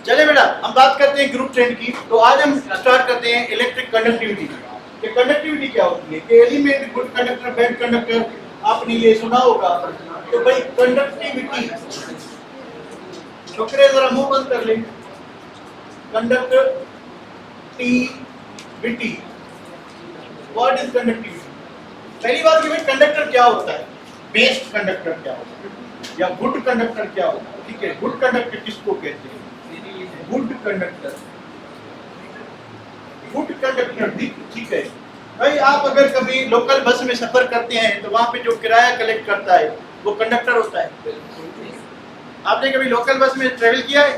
चले बेटा, हम बात करते हैं ग्रुप ट्रेंड की। तो आज हम स्टार्ट करते हैं इलेक्ट्रिक कंडक्टिविटी। कि कंडक्टिविटी क्या होती है, कि element, good conductor, bad conductor, आपने ये सुना होगा। तो भाई कंडक्टिविटी, छोकरे जरा मुंह बंद कर लें। Conductivity, what is conductivity? पहली बात कि भाई कंडक्टर क्या होता है, बेस्ट कंडक्टर क्या होता है, या गुड कंडक्टर क्या होता है। ठीक है, गुड कंडक्टर किसको कहते हैं? Good conductor, good conductor. ठीक है भाई, आप अगर कभी लोकल बस में सफर करते हैं तो वहां पे जो किराया कलेक्ट करता है वो कंडक्टर होता है। आपने कभी लोकल बस में ट्रेवल किया है?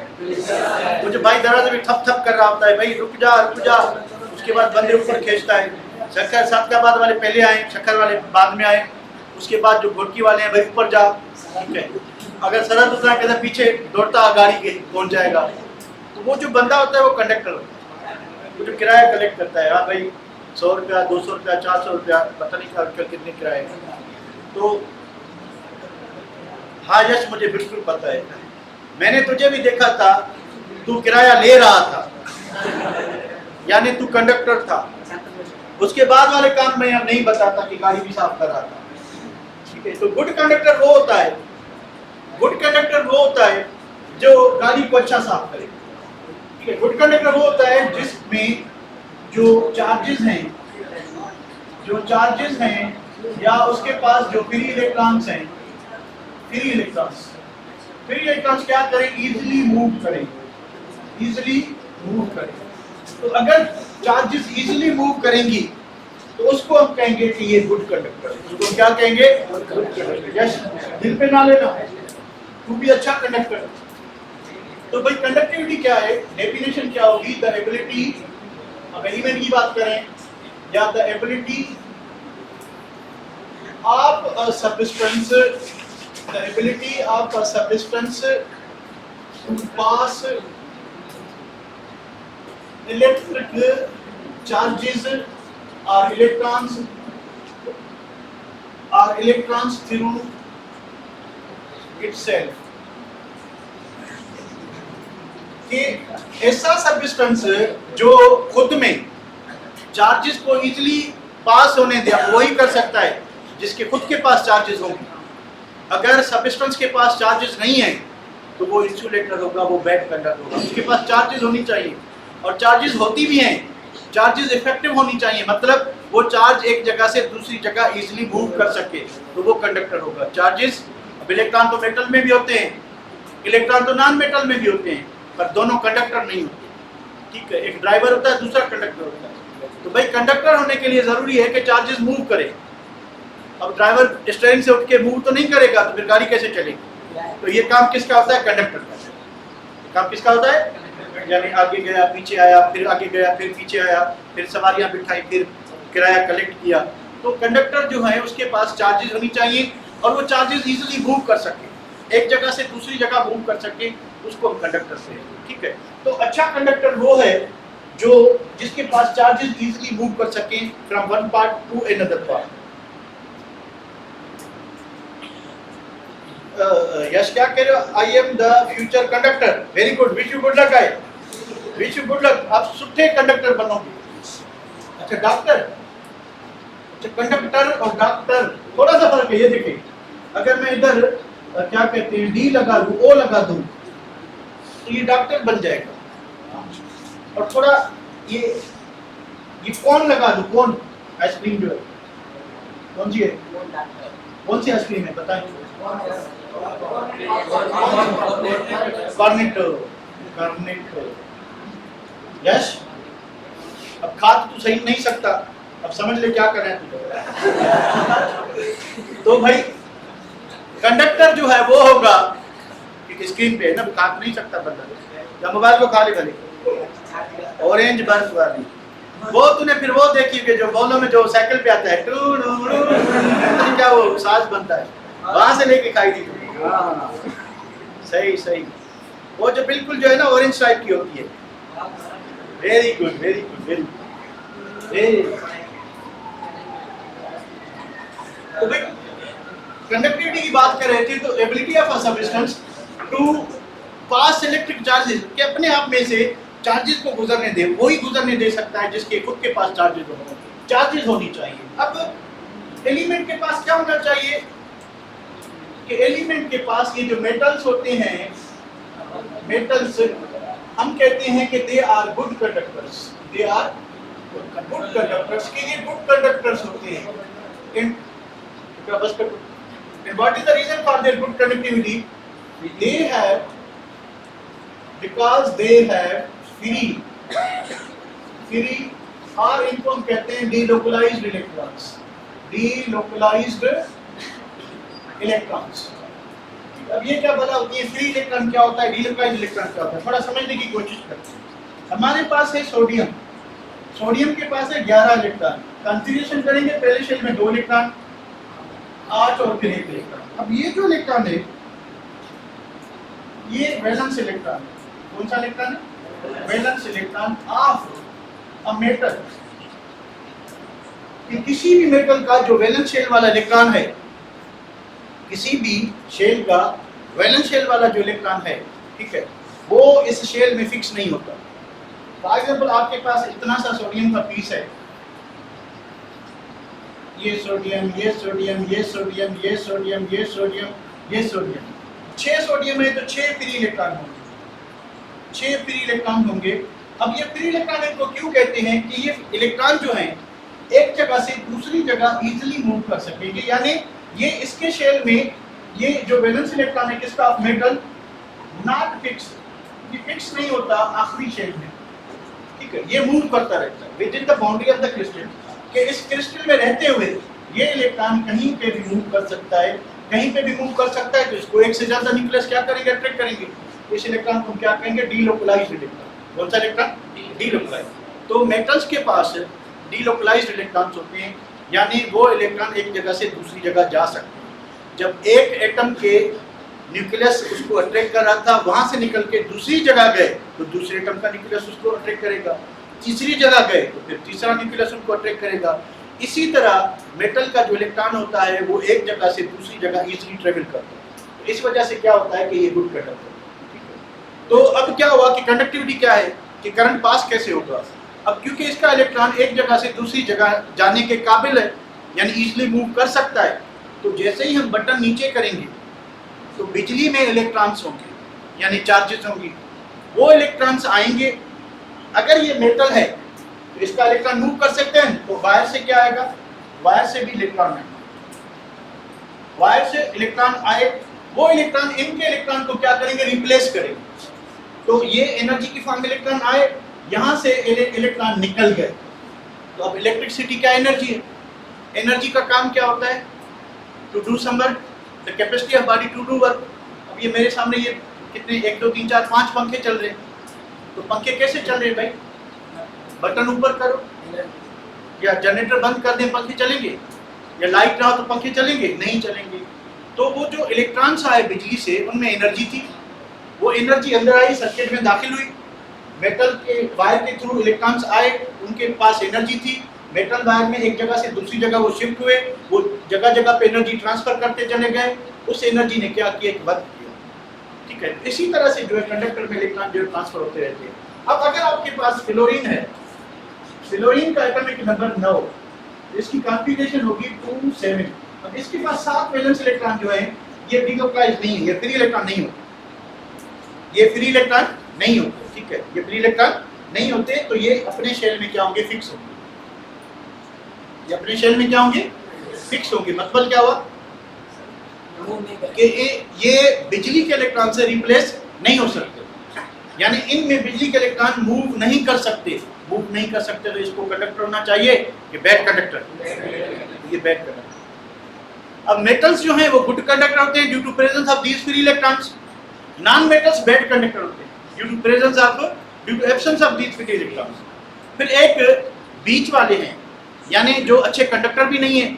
वो जो भाई दरवाजे में ठप ठप कर रहा होता है, भाई रुक जा रुक जा, उसके बाद बंदे ऊपर खींचता है। शक्कर सादकाबाद वाले पहले आए, शक्कर वाले बाद में आए, उसके बाद जो घोटकी वाले हैं भाई ऊपर जा। ठीक है, अगर सरहद उतना कहता पीछे दौड़ता गाड़ी के पहुंच जाएगा। तो वो जो बंदा होता है वो कंडक्टर होता है, वो जो किराया कलेक्ट करता है। हाँ भाई 100 रुपया, 200 रुपया, 400 रुपया, पता नहीं आजकल कितने किराए। तो हाँ यश, मुझे बिल्कुल पता है, मैंने तुझे भी देखा था, तू किराया ले रहा था, यानी तू कंडक्टर था। उसके बाद वाले काम मैं नहीं बताता कि गाड़ी भी साफ कर रहा था। ठीक है, तो गुड कंडक्टर वो होता है, गुड कंडक्टर वो होता है जो गाड़ी को अच्छा साफ करे। ठीक है, गुड कंडक्टर वो होता है जिसमें जो चार्जेस हैं, या उसके पास जो फ्री इलेक्ट्रॉन्स हैं, फ्री इलेक्ट्रॉन्स क्या करें? इजीली मूव करें। तो अगर चार्जेस इजीली मूव करेंगी तो उसको हम कहेंगे कि ये गुड कंडक्टर है। उसको क्या कहेंगे? यस, दिल पे ना लेना, तू भी अच्छा कंडक्टर। तो भाई कंडक्टिविटी क्या है, डेफिनेशन क्या होगी? द एबिलिटी, अब एलिमेंट की बात करें, या the ability of a substance, the ability of a substance to pass electric charges or electrons through itself। कि ऐसा सब्सटेंस जो खुद में चार्जेस को इजीली पास होने दे, वही कर सकता है जिसके खुद के पास चार्जेस होंगे। अगर सब्सटेंस के पास चार्जेस नहीं है तो वो इंसुलेटर होगा, वो बैड कंडक्टर होगा। उसके पास चार्जेस होनी चाहिए, और चार्जेस होती भी हैं। चार्जेस इफेक्टिव होनी चाहिए, मतलब वो चार्ज एक जगह से दूसरी जगह इजीली मूव कर सके, तो वो कंडक्टर होगा। चार्जेस, अब इलेक्ट्रॉन तो मेटल में भी होते हैं, इलेक्ट्रॉन तो नॉन मेटल में भी होते हैं, पर दोनों कंडक्टर नहीं होते। ठीक है, एक ड्राइवर होता है, दूसरा कंडक्टर होता है। तो भाई कंडक्टर होने के लिए जरूरी है कि चार्जेस मूव करे। अब ड्राइवर स्टीयरिंग से उठ के मूव तो नहीं करेगा, तो फिर गाड़ी कैसे चलेगी? तो ये काम किसका होता है? कंडक्टर का। काम किसका होता है? यानी आगे गया, पीछे आया, फिर आगे गया, फिर पीछे आया, फिर सवारियां बिठाई, फिर किराया कलेक्ट किया। तो कंडक्टर जो है उसके पास चार्जेस होनी चाहिए, और वो चार्जेस इजीली मूव कर सके, एक जगह से दूसरी जगह मूव कर सके, उसको हम कंडक्टर से। ठीक है, तो अच्छा कंडक्टर वो है जो जिसके पास चार्जेस इजीली मूव कर सके from one part to another part. Yash क्या कह रहे हो? I am the future conductor. Very good, wish you good luck. I wish you good luck, आप सुठे कंडक्टर बनोगे। अच्छा डॉक्टर, अच्छा कंडक्टर और डॉक्टर थोड़ा सा फर्क है। ये देखिए, अगर मैं इधर क्या कहते हैं डी लगा दूं, ओ लगा दूं, तो ये डॉक्टर बन जाएगा। और थोड़ा ये कौन लगा दूं, कौन आइसक्रीम जो है, कौन सी है, कौन सी आइसक्रीम है बताएं? कॉर्नेटो। यस, अब खा तो सही नहीं सकता, अब समझ ले क्या कर रहे हैं तुझे। तो भाई कंडक्टर जो है वो होगा, एक स्क्रीन पे है ना, खा नहीं सकता बंदा, या मोबाइल को खा ले भले, ऑरेंज बर्फ वाली। वो तूने फिर वो देखी कि जो बॉलों में जो साइकिल पे आता है, क्या वो साज बनता है, वहां से लेके खाई थी। सही, वो जो बिल्कुल जो है ना ऑरेंज टाइप की होती है। Very good. तो भाई कंडक्टिविटी की बात कर रहे थे, तो ability of a substance to pass electric charges के अपने आप में से चार्जेस को गुजरने दे, वही गुजरने दे सकता है जिसके खुद के पास चार्जेस होनी चाहिए। अब एलिमेंट के पास क्या होना चाहिए कि एलिमेंट के पास ये जो मेटल्स होते हैं, मेटल्स हम कहते हैं कि they are good conductors, they are good conductors, के ये गुड कंडक्टर्स होते हैं। And what is the reason for their good conductivity? They have, because they have free और इनको हम कहते हैं delocalized electrons, delocalized electrons। अब ये क्या बता होती है, फ्री इलेक्ट्रॉन क्या होता है, delocalized इलेक्ट्रॉन क्या होता है, थोड़ा समझने की कोशिश करते हैं। हमारे पास है सोडियम, सोडियम के पास है 11 इलेक्ट्रॉन, कॉन्फ़िगरेशन करेंगे पहले शेल में 2 इलेक्ट्रॉन, 8 और फिर 1 इलेक्ट्रॉन। अब ये जो इलेक्ट्रॉन है ये वैलेंस इलेक्ट्रॉन है। कौन सा इलेक्ट्रॉन है? Valence electron of a metal. कि किसी भी मेटल का जो वैलेंस शेल वाला इलेक्ट्रॉन है, किसी भी शेल का वैलेंस शेल वाला जो इलेक्ट्रॉन है, ठीक है, वो इस शेल में फिक्स नहीं होता। फॉर एग्जांपल आपके पास इतना सा सोडियम का पीस है, ये सोडियम, ये सोडियम, ये सोडियम, ये सोडियम, ये सोडियम, ये सोडियम, 6 सोडियम है तो 6 फ्री इलेक्ट्रॉन होंगे, 6 फ्री इलेक्ट्रॉन होंगे। अब ये फ्री इलेक्ट्रॉन इनको क्यों कहते हैं कि ये इलेक्ट्रॉन जो हैं एक जगह से दूसरी जगह इजीली मूव कर सकेंगे, यानी ये इसके शेल में ये जो वैलेंस इलेक्ट्रॉन है किसका, ऑफ मेटल, नॉट फिक्स, ये फिक्स नहीं होता आखिरी शेल में, ठीक है, ये मूव करता रहता है with in the boundary of the crystal. कि इस क्रिस्टल में रहते हुए ये इलेक्ट्रॉन कहीं पे भी मूव कर सकता है, कहीं पे भी मूव कर सकता है, तो इसको एक से ज्यादा न्यूक्लियस क्या करेंगे, अट्रैक्ट करेंगे। इस इलेक्ट्रॉन को क्या कहेंगे, डीलोकलाइज्ड इलेक्ट्रॉन। कौन सा इलेक्ट्रॉन? डीलोकलाइज्ड। तो मेटल्स के पास डीलोकलाइज्ड इलेक्ट्रॉन्स होते हैं, यानी वो इलेक्ट्रॉन एक जगह से दूसरी जगह जा सकते हैं। जब एक एटम के न्यूक्लियस उसको अट्रैक्ट कर रहा था, वहां से निकल के दूसरी जगह गए तो दूसरे एटम का न्यूक्लियस उसको अट्रैक्ट करेगा, तीसरी जगह गए तो फिर तीसरा न्यूक्लियस उनको अट्रैक्ट करेगा। इसी तरह मेटल का जो इलेक्ट्रॉन होता है वो एक जगह से दूसरी जगह इजीली ट्रेवल करता है। तो इस वजह से क्या होता है कि ये गुड कंडक्टर है, ठीक है। तो अब क्या हुआ कि कंडक्टिविटी क्या है कि करंट पास कैसे होगा। अब क्योंकि इसका इलेक्ट्रॉन एक जगह से दूसरी जगह जाने के काबिल है, यानी इजीली मूव कर सकता है, तो जैसे ही हम बटन नीचे करेंगे तो बिजली में इलेक्ट्रॉन्स होंगे, यानी चार्जेस होंगी, वो इलेक्ट्रॉन्स आएंगे। अगर ये मेटल है तो इसका इलेक्ट्रॉन मूव कर सकते हैं, तो वायर से क्या आएगा, वायर से भी इलेक्ट्रॉन आएगा, वायर से इलेक्ट्रॉन आए, वो इलेक्ट्रॉन इनके इलेक्ट्रॉन को क्या करेंगे, रिप्लेस करेंगे। तो ये एनर्जी की फॉर्म में इलेक्ट्रॉन आए, यहाँ से इलेक्ट्रॉन निकल गए। तो अब इलेक्ट्रिसिटी क्या एनर्जी है, एनर्जी का काम क्या होता है, to do some work, the capacity of body to do work. अब ये मेरे सामने ये कितने 1 2 3 4 5 पंखे चल रहे हैं, तो पंखे कैसे चल रहे हैं भाई, बटन ऊपर करो या जनरेटर बंद कर दें पंखे चलेंगे, या लाइट ना हो तो पंखे चलेंगे, नहीं चलेंगे। तो वो जो इलेक्ट्रॉन्स आए बिजली से, उनमें एनर्जी थी, वो एनर्जी अंदर आई, सर्किट में दाखिल हुई, मेटल के वायर के थ्रू इलेक्ट्रॉन्स आए, उनके पास एनर्जी थी, मेटल वायर में एक जगह से दूसरी जगह वो शिफ्ट हुए, वो जगह जगह पे एनर्जी ट्रांसफर करते चले गए, उस एनर्जी ने क्या किया, एक वर्क किया, ठीक है। इसी तरह से जो है कंडक्टर में इलेक्ट्रॉन जो ट्रांसफर होते रहते हैं। अब अगर आपके पास फ्लोरीन है, फ्लोरीन का एटॉमिक नंबर 9, इसकी कॉन्फ़िगरेशन होगी 2 7। अब इसके पास 7 वैलेंस इलेक्ट्रॉन जो है ये डीलोकलाइज्ड नहीं है, ये फ्री इलेक्ट्रॉन नहीं होते, ये फ्री इलेक्ट्रॉन नहीं होते, ठीक है, ये फ्री इलेक्ट्रॉन नहीं होते। तो ये अपने शेल में क्या होंगे, फिक्स होंगे, ये अपने शेल में क्या होंगे, फिक्स होंगे। मतलब क्या हुआ कि ये बिजली के इलेक्ट्रॉन से रिप्लेस नहीं हो सकते, यानी इनमें बिजली के इलेक्ट्रॉन मूव नहीं कर सकते, मूव नहीं कर सकते, तो इसको कंडक्टर होना चाहिए कि बैड कंडक्टर, ये बैड कंडक्टर। अब मेटल्स जो हैं वो गुड कंडक्टर होते हैं due to presence of these free electrons, non metals bad conductor होते हैं due to presence of, due to absence of these free electrons. फिर एक बीच वाले हैं, यानी जो अच्छे कंडक्टर भी नहीं है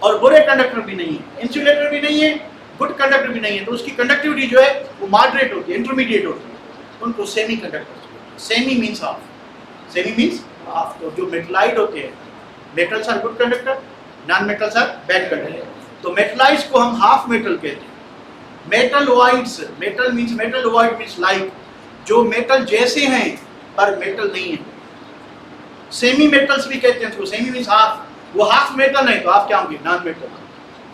और बुरे कंडक्टर भी नहीं है, इंसुलेटर भी नहीं है, गुड कंडक्टर भी नहीं है, तो उसकी कंडक्टिविटी जो है वो मॉडरेट होती है, इंटरमीडिएट होती है, उनको semi conductor, semi means half, semi means half. तो जो मेटलाइट होते हैं, metals are good conductor, non metals are bad conductor, तो मेटलाइट्स को हम हाफ मेटल कहते हैं, metalloids, metalloid means like, जो मेटल जैसे हैं पर मेटल नहीं है। सेमी मेटल्स भी कहते हैं उसको, सेमी मीन्स हाफ, वो हाफ मेटल है तो आप क्या होंगे? Non metal.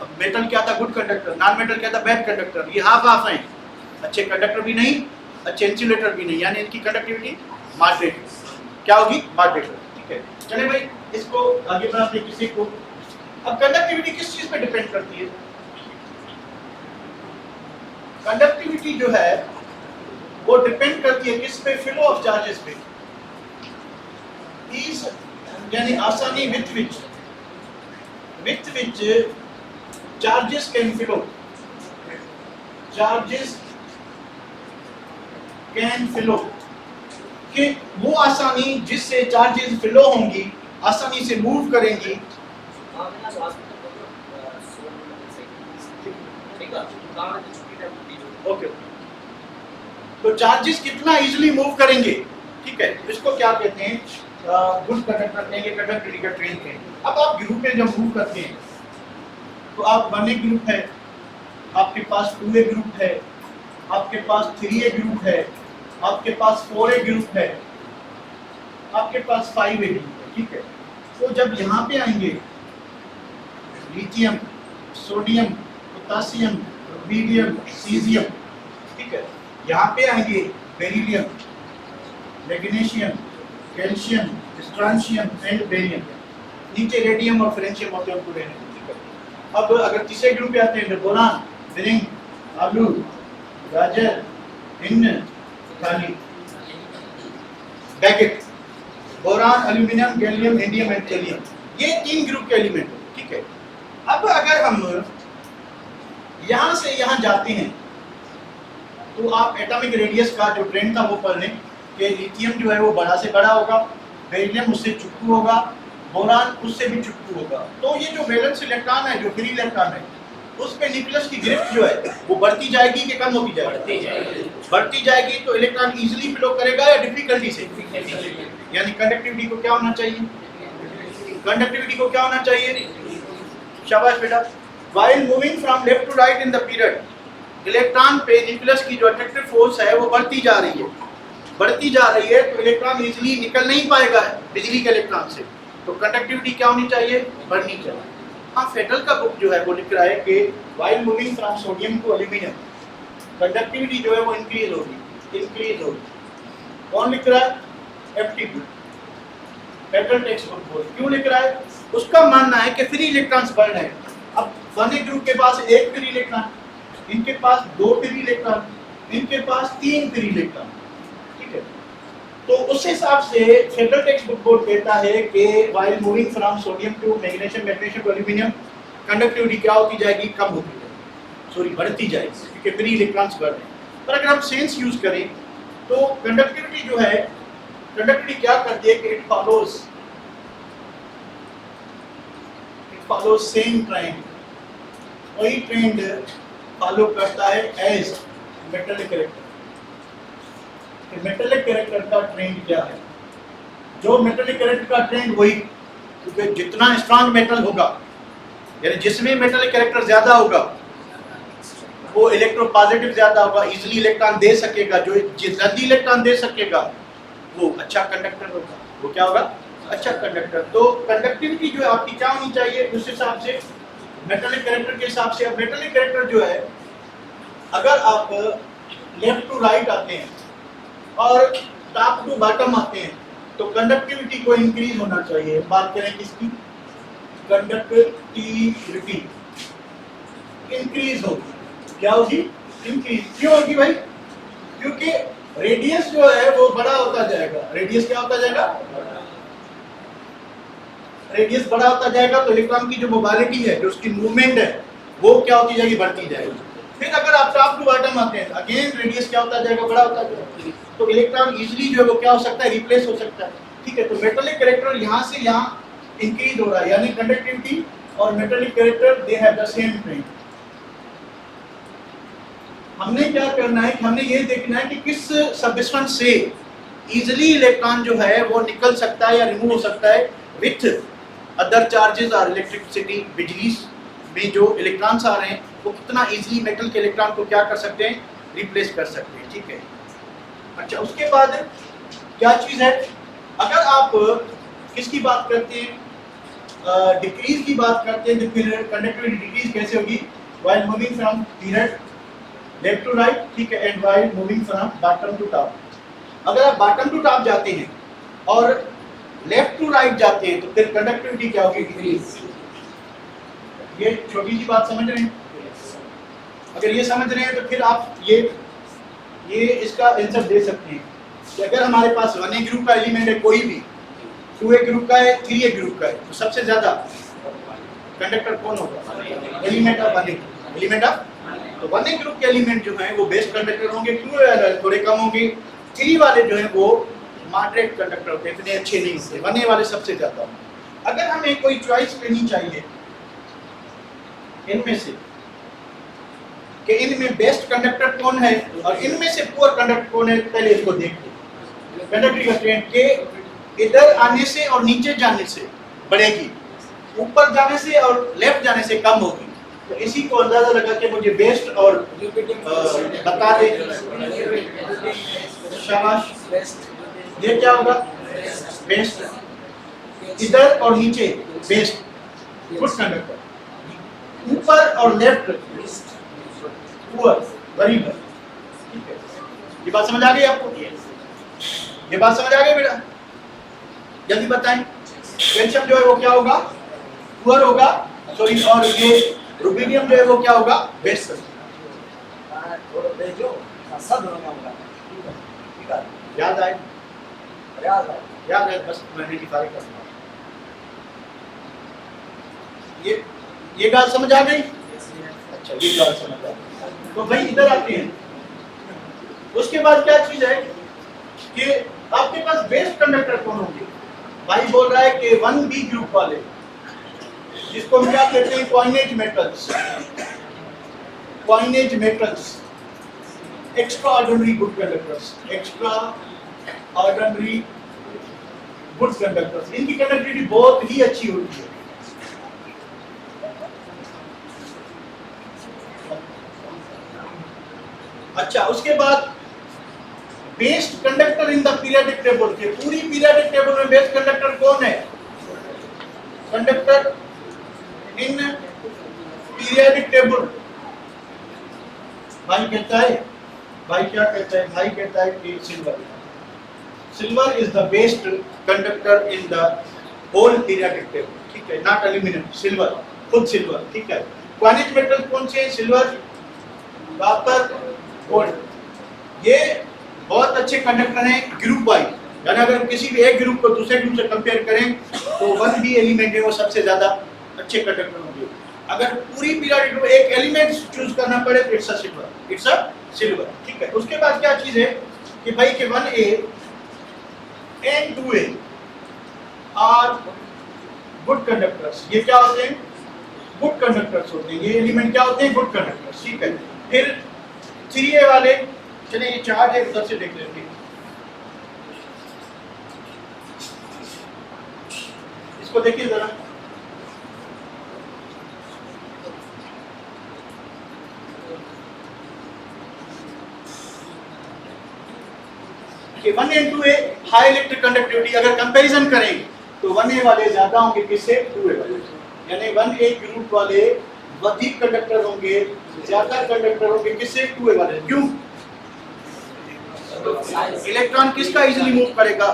अब मेटल क्या था? Good conductor. नॉन मेटल क्या था? Bad conductor. ये हाफ हाफ हैं, अच्छे कंडक्टर भी नहीं, अच्छे इंसुलेटर भी नहीं, यानी इनकी कंडक्टिविटी मॉडरेट क्या होगी? मॉडरेट। ठीक है, चले भाई इसको आगे बढ़ाते किसी को। अब कंडक्टिविटी किस चीज पे डिपेंड करती है? कंडक्टिविटी जो है वो डिपेंड करती है किस पे? फ्लो ऑफ चार्जेस पे। इस यानी आसानी with which charges can flow, charges can flow, कि वो आसानी जिससे चार्जेस फ्लो होंगी, आसानी से मूव करेंगी। ओके, तो चार्जेस कितना इजीली मूव करेंगे, ठीक है, इसको क्या कहते हैं? गुड कंडक्टर कहेंगे, कंडक्टिविटी का ट्रेंड कहेंगे। अब आप ग्रुप में जब मूव करते हैं तो आप 1A ग्रुप है, आपके पास 2A ग्रुप है, आपके पास 3A ग्रुप है, आपके पास 4A ग्रुप है, आपके पास 5A ग्रुप है, ठीक है। तो जब यहाँ पे आएंगे lithium, sodium, potassium, rubidium, caesium, ठीक है, यहाँ पे आएंगे beryllium, magnesium, calcium, स्ट्रांशियम and barium, नीचे रेडियम और फ्रेंशियम होते हैं पूरे। अब अगर तीसरे ग्रुप पे आते हैं, बोरान, जिंक, आलू, गाजर, हिन्न, थाली, baked, boron, aluminium, gallium, indium and thallium, ये 3 ग्रुप के एलिमेंट है, ठीक है। अब अगर हम यहाँ से यहाँ जाते हैं तो आप एटॉमिक रेडियस का जो ट्रेंड था वो पढ़ लें कि लिथियम जो है वो बड़ा से बड़ा होगा, बेरिलियम उससे चुटकू होगा, बोरान उससे भी चुटकू होगा। तो ये जो वैलेंस इलेक्ट्रॉन है, जो फ्री इलेक्ट्रॉन है, उस पे न्यूक्लियस की ग्रिफ्ट जो है वो बढ़ती जाएगी कि कम होती जाएगी? बढ़ती जाएगी। तो इलेक्ट्रॉन इजीली फ्लो करेगा या डिफिकल्टी से? यानी कंडक्टिविटी को क्या होना चाहिए? कंडक्टिविटी को क्या होना चाहिए? शाबाश बेटा। While moving from left to right in the period, electron पे न्यूक्लियस की जो अट्रैक्टिव फोर्स है वो बढ़ती जा रही है, बढ़ती जा रही है, तो इलेक्ट्रॉन इजीली निकल नहीं पाएगा बिजली के इलेक्ट्रॉन से। तो कंडक्टिविटी क्या होनी चाहिए? बढ़नी चाहिए। हाँ, फेडरल का बुक जो है वो लिख रहा है कि while moving from sodium two aluminium, conductivity जो है वो इंक्रीज होगी, इंक्रीज होगी। कौन लिख रहा है? FT, फेडरल टेक्स्ट बुक बोल। क्यों लिख रहा है? उसका मानना है कि फ्री इलेक्ट्रॉन्स बढ़ रहे हैं। अब 1A ग्रुप के पास 1 फ्री इलेक्ट्रॉन, इनके पास 2 फ्री इलेक्ट्रॉन, इनके पास 3 फ्री इलेक्ट्रॉन, ठीक है। तो उस हिसाब से फेडरल टेक्स्ट बुक बोर्ड कहता है कि while moving from sodium two magnesium, magnesium two aluminium, conductivity क्या होती जाएगी? कम होती जाएगी, सॉरी बढ़ती जाएगी, क्योंकि फ्री इलेक्ट्रॉन्स बढ़ रहे हैं। पर अगर हम सेंस यूज करें तो कंडक्टिविटी जो है, कंडक्टिविटी क्या करती है कि इट फॉलोज सेम ट्रेंड, वही ट्रेंड फॉलो करता है as metallic character. Metallic character का ट्रेंड क्या है? जो मेटेलिक कैरेक्टर का ट्रेंड वही, क्योंकि जितना स्ट्रॉन्ग मेटल होगा, यानी जिसमें मेटेलिक कैरेक्टर ज्यादा होगा वो इलेक्ट्रोपॉजिटिव ज्यादा होगा, इजीली इलेक्ट्रॉन दे सकेगा, जो जल्दी इलेक्ट्रॉन दे सकेगा वो अच्छा कंडक्टर होगा। वो क्या होगा? अच्छा कंडक्टर। तो कंडक्टिविटी जो है आपकी क्या होनी चाहिए उस हिसाब से, मेटेलिक कैरेक्टर के हिसाब से। अब मेटेलिक कैरेक्टर जो है, अगर आप लेफ्ट टू राइट आते हैं और टॉप टू बॉटम आते हैं तो कंडक्टिविटी को इंक्रीज होना चाहिए। बात करें किसकी? कंडक्टिविटी इंक्रीज होगी। क्या होगी? इंक्रीज। क्यों होगी भाई? क्योंकि रेडियस जो है वो बड़ा होता जाएगा। रेडियस क्या होता जाएगा? रेडियस बड़ा होता जाएगा तो इलेक्ट्रॉन की जो मोबिलिटी है, जो उसकी मूवमेंट है, वो क्या होती जाएगी? बढ़ती जाएगी। फिर अगर आप टॉप टू बॉटम आते हैं, अगेन रेडियस क्या होता जाएगा? बड़ा होता जाएगा। तो इलेक्ट्रॉन इजीली जो है वो क्या हो सकता है? रिप्लेस हो सकता है, ठीक है। तो मेटेलिक कैरेक्टर यहाँ से यहाँ इंक्रीज हो रहा है, यानी कंडक्टिविटी और metallic character they have the same trend. हमने क्या करना है कि हमने ये देखना है कि किस सब्स्टेंस से इजीली इलेक्ट्रॉन जो है वो निकल सकता है या रिमूव हो सकता है विथ अदर चार्जेस और इलेक्ट्रिसिटी। बिजली में जो इलेक्ट्रॉन्स आ रहे हैं वो कितना इजीली मेटल के इलेक्ट्रॉन को क्या कर सकते हैं, रिप्लेस कर सकते हैं, ठीक है। अच्छा, उसके बाद क्या चीज है, अगर आप किसकी बात करते हैं, डिक्रीज की बात करते हैं, तो फिर कंडक्टिविटी डिक्रीज कैसे होगी, while moving from period left to right, ठीक है, and while moving from bottom to top. अगर आप बॉटम टू टॉप जाते हैं और लेफ्ट टू राइट जाते हैं तो फिर कंडक्टिविटी क्या होगी, डिक्रीज। ये छोटी सी बात समझ रहे हैं? अगर ये समझ रहे हैं तो फिर आप ये इसका आंसर दे सकते हैं कि अगर हमारे पास 1A ग्रुप का एलिमेंट है कोई भी, 2A ग्रुप का है, 3A ग्रुप का है, तो सबसे ज्यादा कंडक्टर कौन होगा, element of 1A, element of. तो 1A ग्रुप के एलिमेंट जो हैं वो बेस्ट कंडक्टर होंगे, 2A वाले थोड़े कम होंगे, 3 वाले जो हैं वो मॉडरेट कंडक्टर होते हैं, इतने अच्छे नहीं होते, 1A वाले सबसे ज्यादा होंगे। अगर हमें कोई चॉइस लेनी चाहिए इनमें से कि इनमें बेस्ट कंडक्टर कौन है और इनमें से पुअर कंडक्टर कौन है, पहले इसको देखते हैं। कंडक्टिविटी का ट्रेंड के इधर आने से और नीचे जाने से बढ़ेगी, ऊपर जाने से और लेफ्ट जाने से कम होगी। तो इसी को अंदाजा लगा के मुझे बेस्ट और बता दे। शाबाश, ये क्या होगा, बेस्ट। इधर और नीचे बेस्ट, गुड कंडक्टर। ऊपर और लेफ्ट पुअर, वेरी गुड, ठीक है। ये बात समझ आ गई आपको? ये बात समझ आ गई बेटा? जल्दी बताएं। कैल्शियम जो है वो क्या होगा, पुअर होगा, सॉरी, और ये रुबिडियम जो है वो क्या होगा, बेस्ट। याद आए? याद है, बस मैंने डिफाइन कर दिया। ये बात समझ आ गई? अच्छा, ये बात समझ आ गई। तो भाई इधर आते हैं। उसके बाद क्या चीज है कि आपके पास बेस्ट कंडक्टर कौन होंगे? भाई बोल रहा है कि 1B ग्रुप वाले, जिसको हम क्या कहते हैं, coinage metals, coinage metals, extra ordinary good conductors, extra ordinary good conductors, इनकी कंडक्टिविटी बहुत ही अच्छी होती है। अच्छा, उसके बाद best conductor in the periodic table, के पूरी पीरियोडिक टेबल में बेस्ट कंडक्टर कौन है? Conductor in periodic table. भाई कहता है, भाई क्या कहता है? भाई कहता है कि silver, silver is the best conductor in the whole periodic table, ठीक है, नॉट एल्यूमिनियम, सिल्वर, खुद सिल्वर, ठीक है। कॉइनेज मेटल कौन से हैं? Silver, copper, gold. ये बहुत अच्छे कंडक्टर हैं ग्रुप वाइज, यानी अगर किसी भी एक ग्रुप को दूसरे ग्रुप से कंपेयर करें तो 1B एलिमेंट है वो सबसे ज्यादा अच्छे कंडक्टर होंगे। अगर पूरी पीरियोडिक में एक एलिमेंट चूज करना पड़े तो it's a silver, it's a silver, ठीक है। उसके बाद क्या चीज है कि भाई के 1A and 2A are good conductors. ये क्या होते हैं? गुड कंडक्टर्स होते हैं। ये एलिमेंट क्या होते हैं? गुड कंडक्टर्स, ठीक है। फिर 3A वाले, चलिए ये चार्ट है उधर से देख लेते हैं, इसको देखिए जरा। कि 1A and 2A high electric conductivity, अगर कंपैरिजन करें तो 1A वाले ज्यादा होंगे किससे? 2A वाले, यानी 1A ग्रुप वाले अधिक कंडक्टर होंगे, ज्यादा कंडक्टर होंगे किससे? 2A वाले। क्यों? इलेक्ट्रॉन किसका इजीली मूव करेगा?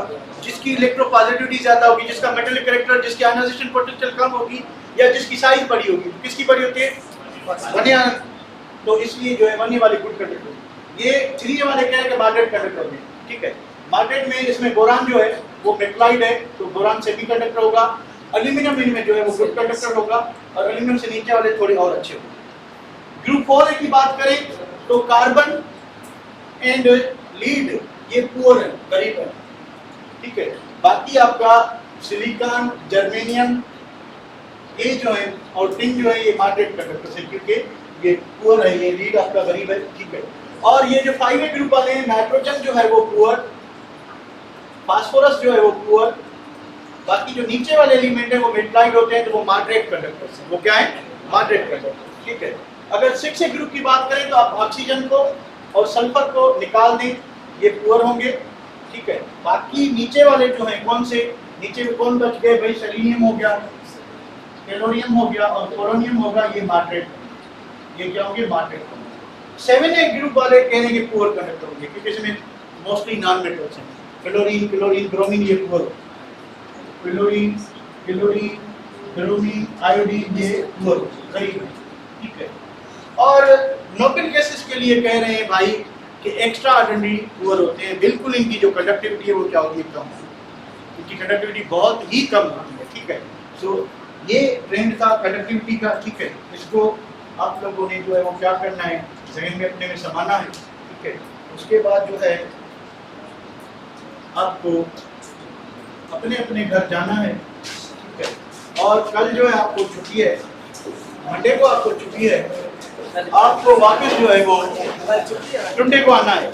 जिसकी इलेक्ट्रोपॉजिटिविटी ज्यादा होगी, जिसका मेटालिक कैरेक्टर, जिसकी आयनाइजेशन पोटेंशियल कम होगी, या जिसकी साइज बड़ी होगी। किसकी बड़ी होती है? 1A। तो इसलिए जो है 1A वाले गुड कंडक्टर। ये 3A वाले क्या है कि मॉडरेट कंडक्टर में, ठीक है। मॉडरेट में इसमें बोरान जो है वो मेटलाइड है, तो बोरान सेमी कंडक्टर होगा। एल्यूमिनियम इनमें जो है वो गुड कंडक्टर होगा, और एल्यूमिनियम से नीचे वाले थोड़े और अच्छे होंगे। ग्रुप 4A की बात करें तो कार्बन एंड लीड, ये पुअर है, गरीब है, ठीक है। बाकी आपका सिलिकॉन, जर्मेनियम, ये जो है, और टिन जो है, ये मॉडरेट कंडक्टर है क्योंकि ये पुअर है, ये लीड आपका गरीब है, ठीक है। और ये जो 5A ग्रुप वाले हैं, नाइट्रोजन जो है वो पुअर, फास्फोरस जो है वो पुअर, बाकी जो नीचे वाले एलिमेंट है वो मेटलाइड होते हैं, तो वो मॉडरेट कंडक्टर्स हैं। वो क्या है? मॉडरेट कंडक्टर, ठीक है। अगर 6A ग्रुप की बात करें तो आप ऑक्सीजन को और सल्फर को निकाल दें, ये पुअर होंगे, ठीक है। बाकी नीचे वाले जो हैं कौन से, नीचे में कौन बच गए भाई, सेलेनियम हो गया, टेलोनियम हो गया और पोलोनियम होगा, ये मॉडरेट, ये क्या होंगे, मॉडरेट होंगे। 7A ग्रुप वाले कहेंगे पुअर कंडक्टर होंगे क्योंकि इसमें मोस्टली नॉन मेटल्स हैं, फ्लोरीन, क्लोरीन, ब्रोमीन, ये poor, fluorine, chlorine, bromine, iodine, ये पुअर करीब है, ठीक है। और नोबेल गैसेस के लिए कह रहे हैं भाई कि एक्स्ट्रा ऑर्डिनरी पुअर होते हैं, बिल्कुल इनकी जो कंडक्टिविटी है वो क्या होगी, कम, इनकी कंडक्टिविटी बहुत ही कम होती है, ठीक है। सो ये ट्रेंड था कंडक्टिविटी का, ठीक है। इसको आप लोगों ने जो है वो क्या करना है, जहन में अपने में समाना है, ठीक है। उसके बाद जो है आपको अपने अपने घर जाना है, ठीक है। और कल जो है आपको छुट्टी है, मंडे को आपको छुट्टी है, आपको वापस जो है वो टुंडे को आना है।